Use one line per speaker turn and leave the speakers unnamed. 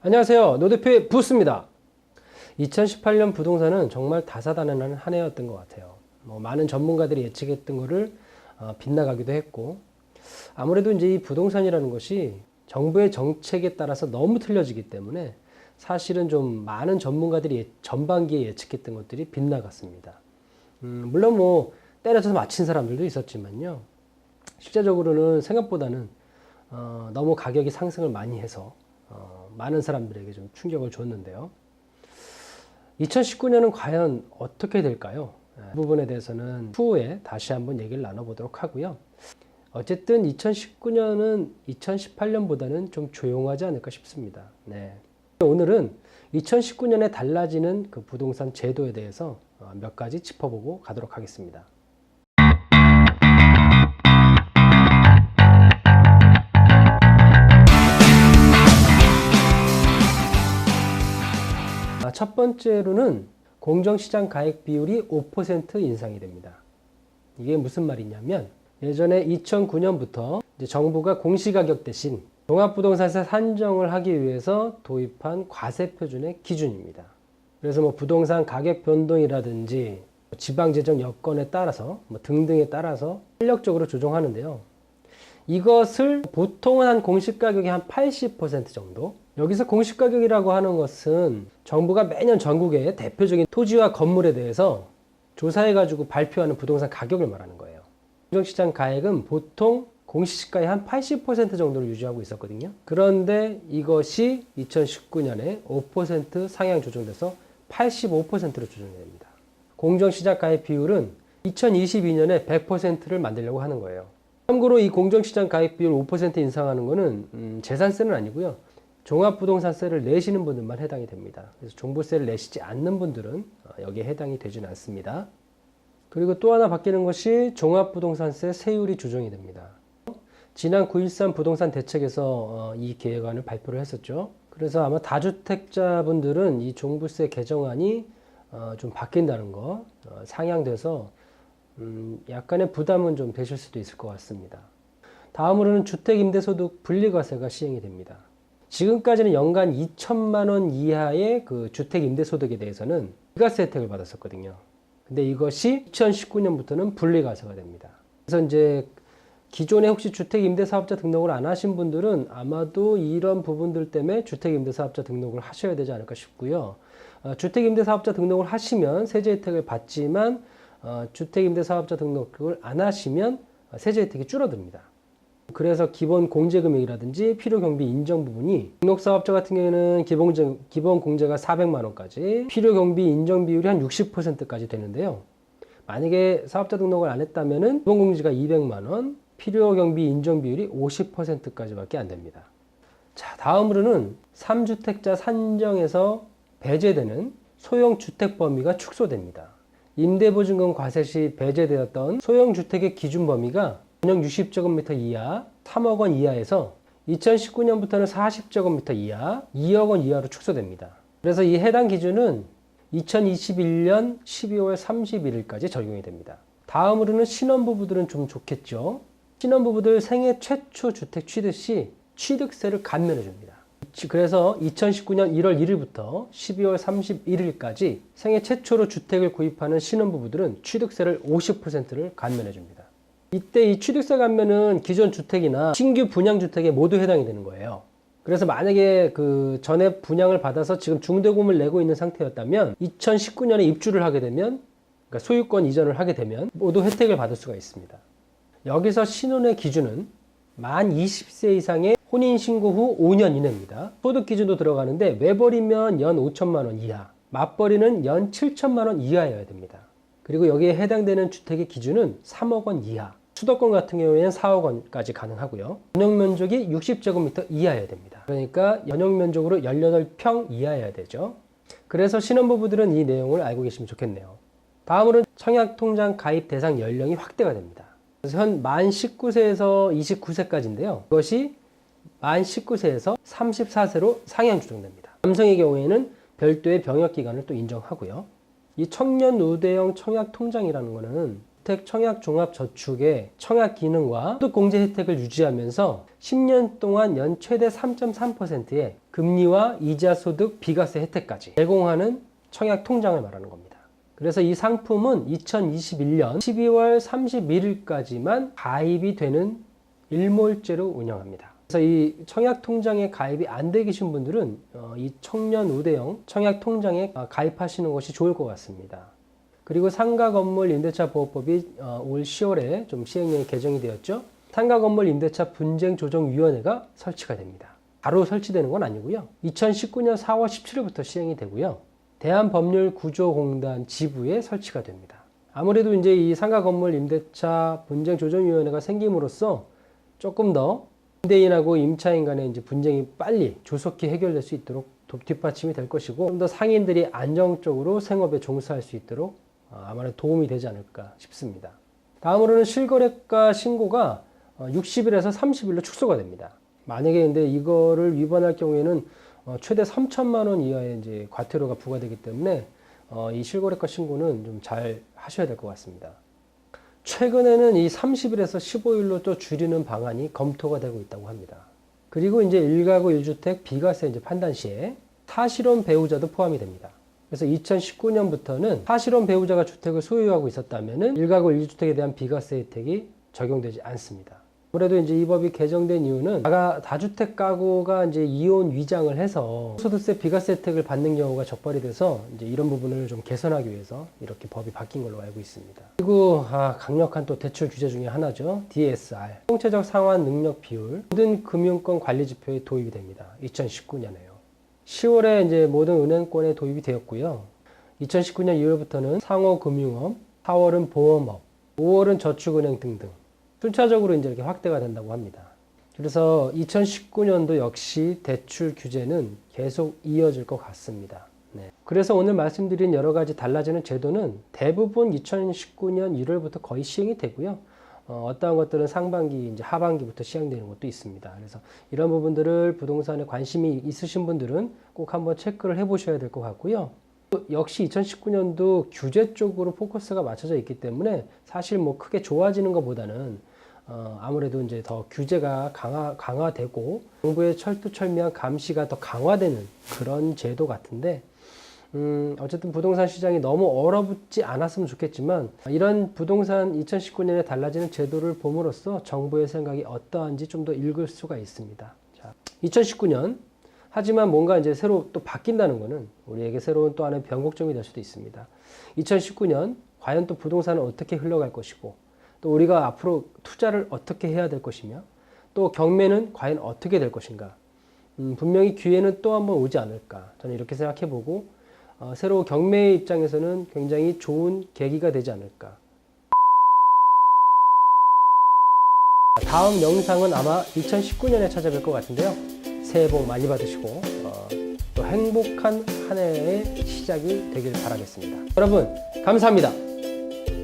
안녕하세요. 노대표의 부스입니다. 2018년 부동산은 정말 다사다난한 한 해였던 것 같아요. 많은 전문가들이 예측했던 것을 빗나가기도 했고, 아무래도 이제 이 부동산이라는 것이 정부의 정책에 따라서 너무 틀려지기 때문에 사실은 좀 많은 전문가들이 전반기에 예측했던 것들이 빗나갔습니다. 물론 때려서 맞힌 사람들도 있었지만요. 실제적으로는 생각보다는 너무 가격이 상승을 많이 해서 많은 사람들에게 좀 충격을 줬는데요. 2019년은 과연 어떻게 될까요? 이 부분에 대해서는 후에 다시 한번 얘기를 나눠보도록 하고요. 어쨌든 2019년은 2018년보다는 좀 조용하지 않을까 싶습니다. 네. 오늘은 2019년에 달라지는 그 부동산 제도에 대해서 몇 가지 짚어보고 가도록 하겠습니다. 첫 번째로는 공정시장 가액 비율이 5% 인상이 됩니다. 이게 무슨 말이냐면 예전에 2009년부터 정부가 공시가격 대신 종합부동산세 산정을 하기 위해서 도입한 과세표준의 기준입니다. 그래서 부동산 가격 변동이라든지 지방재정 여건에 따라서 등등에 따라서 탄력적으로 조정하는데요. 이것을 보통은 한 공시가격의 한 80% 정도, 여기서 공시가격이라고 하는 것은 정부가 매년 전국의 대표적인 토지와 건물에 대해서 조사해가지고 발표하는 부동산 가격을 말하는 거예요. 공정시장 가액은 보통 공시지가의 한 80% 정도를 유지하고 있었거든요. 그런데 이것이 2019년에 5% 상향 조정돼서 85%로 조정이 됩니다. 공정시장 가액 비율은 2022년에 100%를 만들려고 하는 거예요. 참고로 이 공정시장 가액 비율 5% 인상하는 것은 재산세는 아니고요. 종합부동산세를 내시는 분들만 해당이 됩니다. 그래서 종부세를 내시지 않는 분들은 여기에 해당이 되지는 않습니다. 그리고 또 하나 바뀌는 것이 종합부동산세 세율이 조정이 됩니다. 지난 9.13 부동산 대책에서 이 계획안을 발표를 했었죠. 그래서 아마 다주택자분들은 이 종부세 개정안이 좀 바뀐다는 거, 상향돼서 약간의 부담은 좀 되실 수도 있을 것 같습니다. 다음으로는 주택임대소득 분리과세가 시행이 됩니다. 지금까지는 연간 2천만 원 이하의 그 주택임대소득에 대해서는 비과세 혜택을 받았었거든요. 근데 이것이 2019년부터는 분리과세가 됩니다. 그래서 이제 기존에 혹시 주택임대사업자 등록을 안 하신 분들은 아마도 이런 부분들 때문에 주택임대사업자 등록을 하셔야 되지 않을까 싶고요. 주택임대사업자 등록을 하시면 세제 혜택을 받지만 주택임대사업자 등록을 안 하시면 세제 혜택이 줄어듭니다. 그래서 기본 공제금액이라든지 필요경비 인정 부분이 등록사업자 같은 경우에는 기본 공제가 400만 원까지, 필요경비 인정 비율이 한 60%까지 되는데요. 만약에 사업자 등록을 안 했다면은 기본 공제가 200만 원, 필요경비 인정 비율이 50%까지밖에 안 됩니다. 자, 다음으로는 3주택자 산정에서 배제되는 소형 주택 범위가 축소됩니다. 임대보증금 과세 시 배제되었던 소형 주택의 기준 범위가 전용 60제곱미터 이하, 3억 원 이하에서 2019년부터는 40제곱미터 이하, 2억 원 이하로 축소됩니다. 그래서 이 해당 기준은 2021년 12월 31일까지 적용이 됩니다. 다음으로는 신혼부부들은 좀 좋겠죠. 신혼부부들 생애 최초 주택 취득 시 취득세를 감면해 줍니다. 그래서 2019년 1월 1일부터 12월 31일까지 생애 최초로 주택을 구입하는 신혼부부들은 취득세를 50%를 감면해 줍니다. 이때 이 취득세 감면은 기존 주택이나 신규 분양주택에 모두 해당이 되는 거예요. 그래서 만약에 그 전에 분양을 받아서 지금 중도금을 내고 있는 상태였다면 2019년에 입주를 하게 되면, 그러니까 소유권 이전을 하게 되면 모두 혜택을 받을 수가 있습니다. 여기서 신혼의 기준은 만 20세 이상의 혼인신고 후 5년 이내입니다. 소득 기준도 들어가는데 외벌이면 연 5천만 원 이하, 맞벌이는 연 7천만 원 이하여야 됩니다. 그리고 여기에 해당되는 주택의 기준은 3억 원 이하, 수도권 같은 경우에는 4억 원까지 가능하고요. 연용면적이 60제곱미터 이하여야 됩니다. 그러니까 연용면적으로 18평 이하여야 되죠. 그래서 신혼부부들은 이 내용을 알고 계시면 좋겠네요. 다음으로는 청약통장 가입 대상 연령이 확대가 됩니다. 그래서 현 만 19세에서 29세까지인데요. 이것이 만 19세에서 34세로 상향 조정됩니다. 남성의 경우에는 별도의 병역기간을 또 인정하고요. 이 청년 우대형 청약통장이라는 것은 주택 청약 종합 저축의 청약 기능과 소득 공제 혜택을 유지하면서 10년 동안 연 최대 3.3%의 금리와 이자 소득 비과세 혜택까지 제공하는 청약 통장을 말하는 겁니다. 그래서 이 상품은 2021년 12월 31일까지만 가입이 되는 일몰제로 운영합니다. 그래서 이 청약 통장에 가입이 안 돼 계신 분들은 이 청년 우대형 청약 통장에 가입하시는 것이 좋을 것 같습니다. 그리고 상가 건물 임대차 보호법이 올 10월에 좀 시행령이 개정이 되었죠. 상가 건물 임대차 분쟁 조정 위원회가 설치가 됩니다. 바로 설치되는 건 아니고요. 2019년 4월 17일부터 시행이 되고요. 대한법률구조공단 지부에 설치가 됩니다. 아무래도 이제 이 상가 건물 임대차 분쟁 조정 위원회가 생김으로써 조금 더 임대인하고 임차인 간의 이제 분쟁이 빨리 조속히 해결될 수 있도록 뒷받침이 될 것이고, 좀 더 상인들이 안정적으로 생업에 종사할 수 있도록 아마도 도움이 되지 않을까 싶습니다. 다음으로는 실거래가 신고가 60일에서 30일로 축소가 됩니다. 만약에 근데 이거를 위반할 경우에는 최대 3천만 원 이하의 이제 과태료가 부과되기 때문에 이 실거래가 신고는 좀 잘 하셔야 될 것 같습니다. 최근에는 이 30일에서 15일로 또 줄이는 방안이 검토가 되고 있다고 합니다. 그리고 이제 1가구 1주택 비과세 이제 판단 시에 사실혼 배우자도 포함이 됩니다. 그래서 2019년부터는 사실혼 배우자가 주택을 소유하고 있었다면은 1가구 1주택에 대한 비과세 혜택이 적용되지 않습니다. 아무래도 이제 이 법이 개정된 이유는 다주택 가구가 이제 이혼 위장을 해서 소득세 비과세 혜택을 받는 경우가 적발이 돼서 이제 이런 부분을 좀 개선하기 위해서 이렇게 법이 바뀐 걸로 알고 있습니다. 그리고 강력한 또 대출 규제 중에 하나죠. DSR, 총체적 상환 능력 비율, 모든 금융권 관리 지표에 도입이 됩니다. 2019년에요. 10월에 이제 모든 은행권에 도입이 되었고요. 2019년 2월부터는 상호금융업, 4월은 보험업, 5월은 저축은행 등등 순차적으로 이제 이렇게 확대가 된다고 합니다. 그래서 2019년도 역시 대출 규제는 계속 이어질 것 같습니다. 네. 그래서 오늘 말씀드린 여러 가지 달라지는 제도는 대부분 2019년 1월부터 거의 시행이 되고요. 어떠한 것들은 상반기, 이제 하반기부터 시행되는 것도 있습니다. 그래서 이런 부분들을 부동산에 관심이 있으신 분들은 꼭 한번 체크를 해보셔야 될 것 같고요. 역시 2019년도 규제 쪽으로 포커스가 맞춰져 있기 때문에 사실 뭐 크게 좋아지는 것보다는 아무래도 이제 더 규제가 강화되고 정부의 철두철미한 감시가 더 강화되는 그런 제도 같은데, 어쨌든 부동산 시장이 너무 얼어붙지 않았으면 좋겠지만, 이런 부동산 2019년에 달라지는 제도를 봄으로써 정부의 생각이 어떠한지 좀 더 읽을 수가 있습니다. 자, 2019년 하지만 뭔가 이제 새로 또 바뀐다는 것은 우리에게 새로운 또 하나의 변곡점이 될 수도 있습니다. 2019년 과연 또 부동산은 어떻게 흘러갈 것이고, 또 우리가 앞으로 투자를 어떻게 해야 될 것이며, 또 경매는 과연 어떻게 될 것인가. 분명히 기회는 또 한번 오지 않을까. 저는 이렇게 생각해보고, 새로 경매의 입장에서는 굉장히 좋은 계기가 되지 않을까. 다음 영상은 아마 2019년에 찾아뵐 것 같은데요. 새해 복 많이 받으시고 또 행복한 한 해의 시작이 되길 바라겠습니다. 여러분 감사합니다.